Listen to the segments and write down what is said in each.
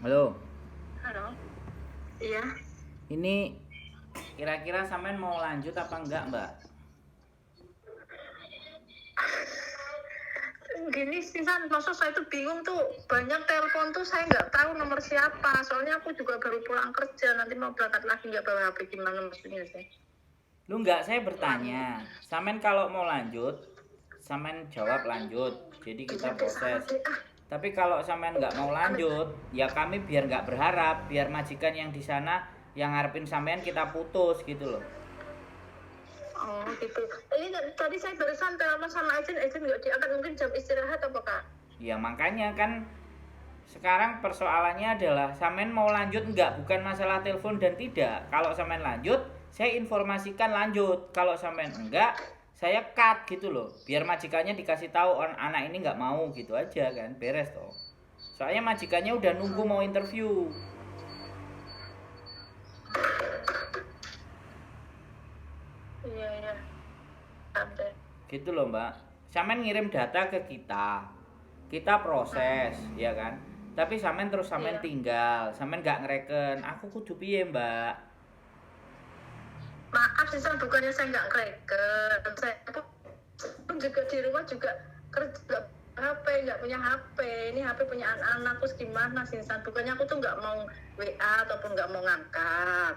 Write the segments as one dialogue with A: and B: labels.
A: Halo,
B: Halo. Iya.
A: ini kira-kira sampean mau lanjut apa enggak, Mbak?
B: Gini sih San, maksud saya tuh bingung tuh, banyak telepon tuh saya nggak tahu nomor siapa. Soalnya aku juga baru pulang kerja, nanti mau berangkat lagi nggak bawa HP, gimana maksudnya sih?
A: Lu enggak, saya bertanya. Sampean kalau mau lanjut, sampean jawab lanjut. Jadi kita
B: Jadi salah
A: proses.
B: deh ah.
A: Tapi kalau sampean nggak mau lanjut, ya kami biar nggak berharap, biar majikan yang di sana yang ngarepin sampean kita putus gitu loh.
B: Oh gitu. Ini tadi saya barusan telepon sama agent nggak diangkat, mungkin jam istirahat apa kak?
A: Ya makanya kan sekarang persoalannya adalah sampean mau lanjut enggak, bukan masalah telepon dan tidak. Kalau sampean lanjut, saya informasikan lanjut. Kalau sampean enggak, saya cut gitu loh. Biar majikannya dikasih tahu anak ini enggak mau gitu aja kan, beres toh. Soalnya majikannya udah nunggu mau interview.
B: Iya iya. Ada.
A: Gitu loh, Mbak. Sampean ngirim data ke kita. Kita proses, ya kan? Tapi sampean terus sampean
B: Iya.
A: tinggal, sampean nggak ngereken. Aku kudu piye, Mbak?
B: Maaf sih San, bukannya saya nggak kreken. Saya pun juga di rumah juga kerja HP, nggak punya HP. Ini HP punya anak-anak, terus gimana sih San? Bukannya aku tuh nggak mau WA ataupun nggak mau ngangkat.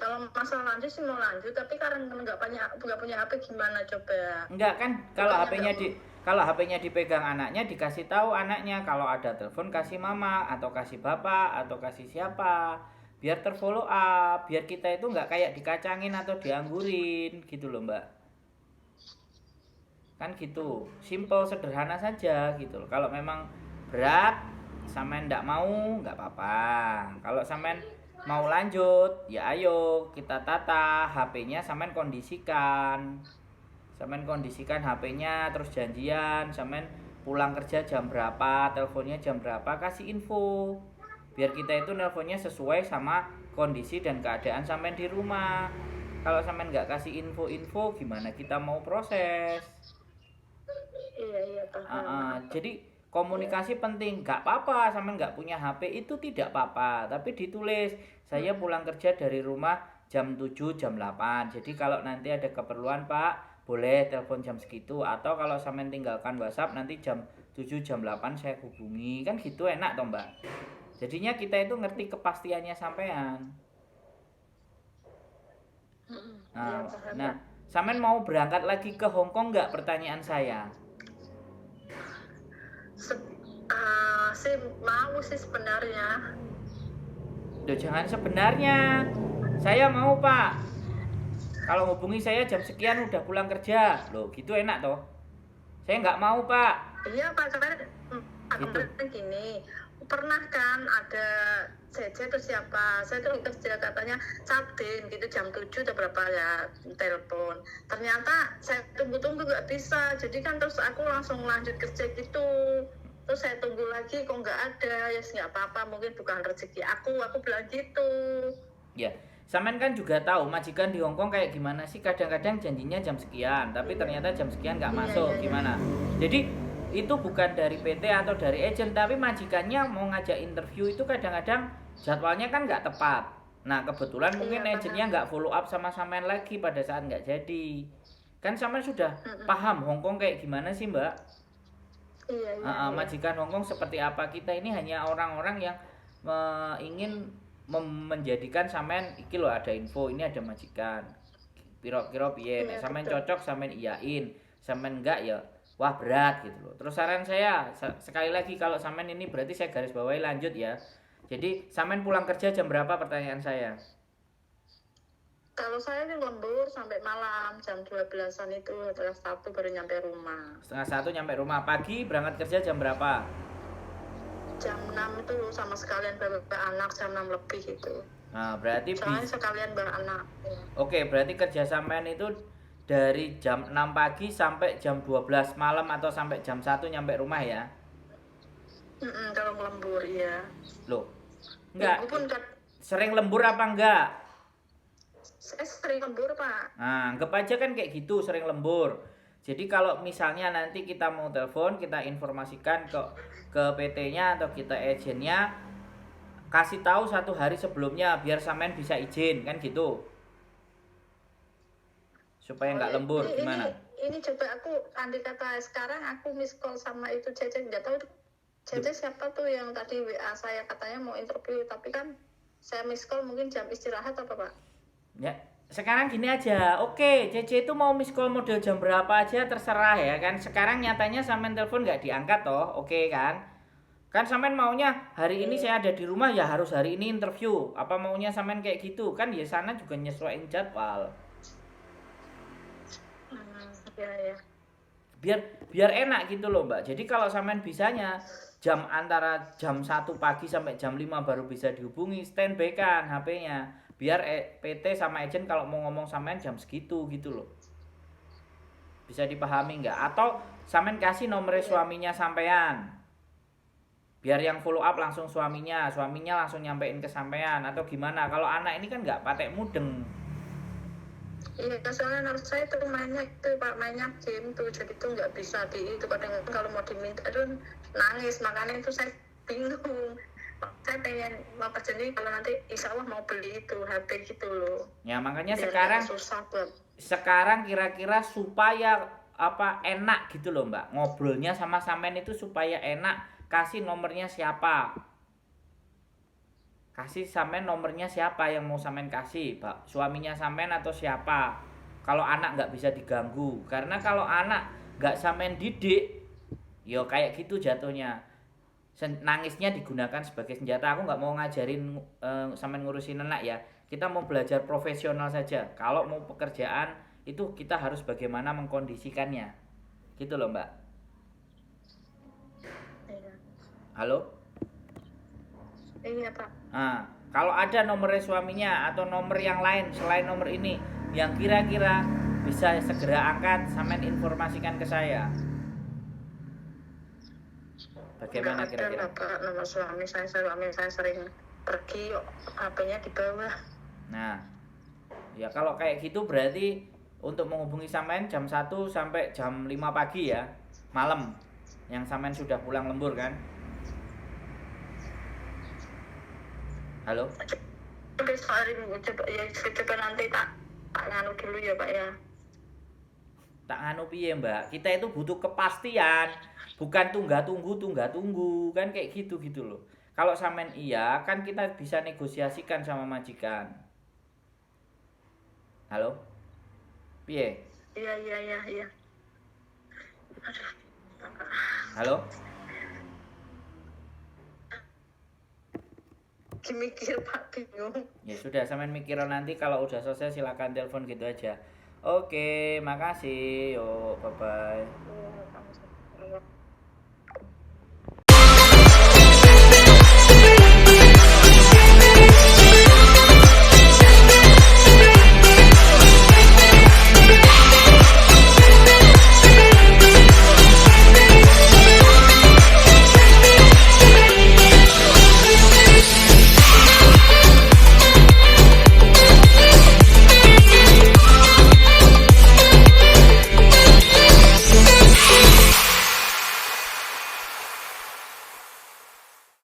B: Kalau masalah lanjut sih mau lanjut, tapi karena nggak punya HP gimana coba?
A: Enggak kan, kalau
B: Bukannya
A: HP-nya
B: nggak
A: di kalau HP-nya dipegang anaknya, dikasih tahu anaknya kalau ada telepon kasih mama atau kasih bapak atau kasih siapa, biar terfollow up, biar kita itu nggak kayak dikacangin atau dianggurin gitu loh, Mbak. Kan gitu, simple sederhana saja gitu loh. Kalau memang berat sampean ndak mau nggak apa-apa. Kalau sampean mau lanjut ya ayo kita tata HP-nya, sampean kondisikan, HP-nya, terus janjian sampean pulang kerja jam berapa, teleponnya jam berapa, kasih info biar kita itu nelponnya sesuai sama kondisi dan keadaan sampean di rumah. Kalau sampean nggak kasih info-info, gimana kita mau proses?
B: iya iya paham maaf.
A: Jadi komunikasi penting. Gak apa-apa sama nggak punya HP itu tidak apa-apa, tapi ditulis saya pulang kerja dari rumah jam 7 jam 8. Jadi kalau nanti ada keperluan Pak, boleh telepon jam segitu, atau kalau sampean tinggalkan WhatsApp nanti jam 7 jam 8 saya hubungi. Kan gitu enak toh, Mbak. Jadinya kita itu ngerti kepastiannya sampean.
B: Iya
A: Nah,
B: paham
A: nah,
B: Kak.
A: sampean mau berangkat lagi ke Hong Kong nggak, pertanyaan saya?
B: Sih mau sih sebenarnya.
A: Loh, jangan sebenarnya. Saya mau, Pak. Kalau hubungi saya jam sekian udah pulang kerja. Loh, gitu enak toh. Saya nggak mau, Pak.
B: Iya Pak,
A: Gitu.
B: kemarin gini, pernah kan ada CC itu siapa, saya tuh kerja katanya Sabtin gitu jam 7 udah berapa ya telepon, ternyata saya tunggu-tunggu gak bisa, jadi kan terus aku langsung lanjut kerja gitu, terus saya tunggu lagi kok nggak ada, ya nggak apa-apa, mungkin bukan rezeki aku bilang gitu.
A: Ya, sampean kan juga tahu majikan di Hong Kong kayak gimana sih. Kadang-kadang janjinya jam sekian, tapi
B: Iya
A: ternyata jam sekian nggak
B: iya
A: masuk.
B: iya iya.
A: Gimana? Jadi itu bukan dari PT atau dari agent, tapi majikannya mau ngajak interview itu kadang-kadang jadwalnya kan nggak tepat. Nah, kebetulan
B: Iya
A: mungkin agentnya
B: paham.
A: nggak follow up sama sampean lagi pada saat nggak jadi. Kan sampean sudah
B: Mm-mm.
A: paham Hong Kong kayak gimana sih, Mbak?
B: Iya iya iya.
A: Majikan Hongkong seperti apa. Kita ini hanya orang-orang yang ingin menjadikan sampean iki loh, ada info ini ada majikan piro-piro piye, nek
B: Iya
A: sampean
B: betul.
A: cocok sampean iyain, sampean enggak ya wah berat gitu loh. Terus saran saya sekali lagi, kalau sampean ini berarti saya garis bawahi lanjut ya. Jadi sampean pulang kerja jam berapa, pertanyaan saya?
B: Kalau saya sih lembur sampai malam jam 12-an itu setelah Sabtu baru nyampe rumah.
A: Setengah satu nyampe rumah. Pagi berangkat kerja jam berapa?
B: Jam 6 itu sama sekalian bawa anak jam 6 lebih itu.
A: Nah, berarti
B: Soalnya sekalian bawa anak. Ya.
A: Oke, berarti kerja sampean itu dari jam 6 pagi sampai jam 12 malam atau sampai jam 1 nyampe rumah ya?
B: Kalau lembur ya.
A: Loh, enggak.
B: Minggu pun kan
A: Sering lembur apa enggak?
B: saya sering lembur Pak.
A: Nah, anggap aja kan kayak gitu, sering lembur. Jadi kalau misalnya nanti kita mau telepon, kita informasikan ke PT-nya atau kita agennya, kasih tahu 1 hari sebelumnya biar sampean bisa izin kan gitu. Supaya nggak lembur gimana?
B: Ini coba aku andai kata sekarang aku miss call sama itu Cece, nggak tahu Cece siapa tuh yang tadi WA saya katanya mau interview, tapi kan saya miss call mungkin jam istirahat apa Pak?
A: Ya, sekarang gini aja. Oke, Cece itu mau miss call model jam berapa aja terserah ya kan. Sekarang nyatanya sampean telepon nggak diangkat toh. Oke kan? Kan sampean maunya hari ini saya ada di rumah ya harus hari ini interview. Apa maunya sampean kayak gitu? Kan ya sana juga nyesuaiin jadwal.
B: Ya.
A: Biar enak gitu loh, Mbak. Jadi kalau sampean bisanya antara jam 1 pagi sampai jam 5 baru bisa dihubungi, standby kan HP-nya. Biar PT sama agent kalau mau ngomong sampean jam segitu gitu loh. Bisa dipahami nggak? Atau sampean kasih nomor suaminya sampean. Biar yang follow up langsung suaminya langsung nyampein ke sampean atau gimana? Kalau anak ini kan nggak patek mudeng.
B: Iya, soalnya anak saya tuh mainnya game tuh, jadi tuh nggak bisa itu kadang kalau mau diminta tuh nangis, makanya itu saya bingung. Saya pengen mau kerja nih kalau nanti insya Allah mau beli itu HP gitu loh.
A: Ya makanya
B: biar susah
A: sekarang kira-kira supaya enak gitu loh Mbak, ngobrolnya sama sampean itu supaya enak, kasih nomornya siapa. Kasih sampean nomornya siapa yang mau sampean kasih, Pak? Suaminya sampean atau siapa? Kalau anak nggak bisa diganggu, karena kalau anak nggak sampean didik, yo kayak gitu jatuhnya. Nangisnya digunakan sebagai senjata. Aku nggak mau ngajarin sampean ngurusin anak ya. Kita mau belajar profesional saja. Kalau mau pekerjaan itu kita harus bagaimana mengkondisikannya, gitu loh Mbak. Halo?
B: Iya Pak.
A: Nah, kalau ada nomor suaminya atau nomor yang lain selain nomor ini yang kira-kira bisa segera angkat, sampean informasikan ke saya. Bagaimana kira-kira?
B: Pak, nomor suami saya sering pergi, HP-nya di bawah.
A: Nah, ya kalau kayak gitu berarti untuk menghubungi sampean jam 1 sampai jam 5 pagi ya, malam. Yang sampean sudah pulang lembur kan? Halo?
B: Coba nanti tak nganu dulu ya Pak ya.
A: Tak nganu piye Mbak? Kita itu butuh kepastian, bukan tunggu kan kayak gitu loh. Kalau sampean iya kan kita bisa negosiasikan sama majikan. Halo? Piye?
B: Iya.
A: Aduh. Halo?
B: Mikir Pak, bingung.
A: Ya sudah, sampean mikir nanti kalau udah selesai silakan telepon gitu aja. Oke, makasih. Yo, bye bye.